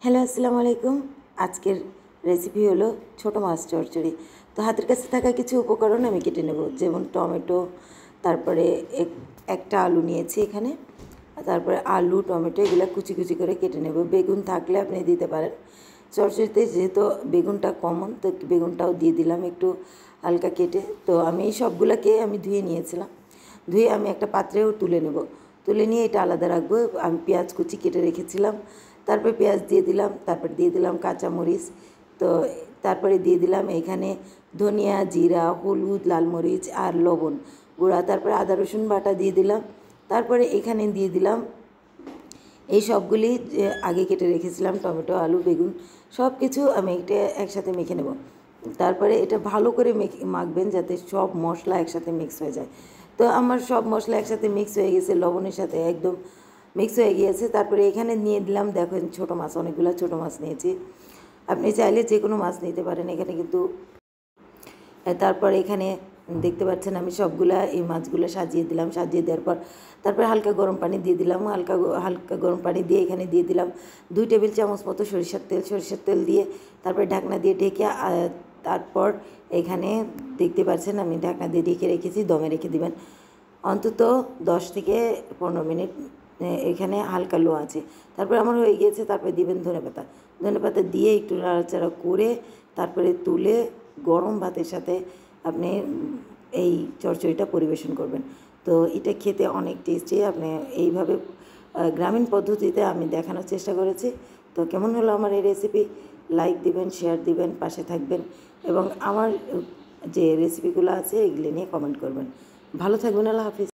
Hello, আসসালামু আলাইকুম। আজকের রেসিপি হলো ছোটো মাছ চচ্চড়ি। তো হাতের কাছে থাকা কিছু উপকরণ আমি কেটে নেব, যেমন টমেটো, তারপরে একটা আলু নিয়েছি এখানে, তারপরে আলু টমেটো এগুলো কুচি কুচি করে কেটে নেব। বেগুন থাকলে আপনি দিতে পারেন। চচ্চড়িতে যেহেতু বেগুনটা কমন, তো বেগুনটাও দিয়ে দিলাম একটু হালকা কেটে। তো আমি এই সবগুলোকে আমি ধুয়ে নিয়েছিলাম, ধুয়ে আমি একটা পাত্রেও তুলে নেব। তুলে নিয়ে এটা আলাদা রাখবো। আমি পেঁয়াজ কুচি কেটে রেখেছিলাম, তারপরে পেঁয়াজ দিয়ে দিলাম, তারপরে দিয়ে দিলাম কাঁচামরিচ। তো তারপরে দিয়ে দিলাম এখানে ধনিয়া, জিরা, হলুদ, লাল মরিচ আর লবণ গুঁড়া, তারপরে আদা রসুন বাটা দিয়ে দিলাম। তারপরে এখানে দিয়ে দিলাম এই সবগুলি যে আগে কেটে রেখেছিলাম, টমেটো, আলু, বেগুন সব কিছু আমি এটা একসাথে মেখে নেব। তারপরে এটা ভালো করে মাখবেন যাতে সব মশলা একসাথে মিক্স হয়ে যায়। তো আমার সব মশলা একসাথে মিক্স হয়ে গেছে, লবণের সাথে একদম মিক্স হয়ে গিয়েছে। তারপরে এখানে নিয়ে দিলাম, দেখেন ছোটো মাছ, অনেকগুলো ছোটো মাছ নিয়েছি। আপনি চাইলে যে কোনো মাছ নিতে পারেন এখানে কিন্তু। তারপর এখানে দেখতে পাচ্ছেন আমি সবগুলা এই মাছগুলো সাজিয়ে দিলাম। সাজিয়ে দেওয়ার পর তারপরে হালকা গরম পানি দিয়ে দিলাম। হালকা গরম পানি দিয়ে এখানে দিয়ে দিলাম 2 টেবিল চামচ মতো সরিষার তেল দিয়ে তারপরে ঢাকনা দিয়ে ঢেকে, তারপর এখানে দেখতে পাচ্ছেন আমি ঢাকনা দিয়ে ঢেকে রেখেছি। দমে রেখে দিবেন অন্তত 10 থেকে 15 মিনিট। এখানে হালকা লো আছে। তারপরে আমার হয়ে গিয়েছে। তারপরে দিবেন ধনেপাতা দিয়ে একটু নাড়াচাড়া করে তারপরে তুলে গরম ভাতের সাথে আপনি এই চচ্চড়িটা পরিবেশন করবেন। তো এটা খেতে অনেক টেস্টি। আপনি এইভাবে গ্রামীণ পদ্ধতিতে আমি দেখানোর চেষ্টা করেছি। তো কেমন হলো আমার এই রেসিপি? লাইক দিবেন, শেয়ার দিবেন, পাশে থাকবেন এবং আমার যে রেসিপিগুলো আছে এগুলি নিয়ে কমেন্ট করবেন। ভালো থাকবেন। আল্লাহ হাফিজ।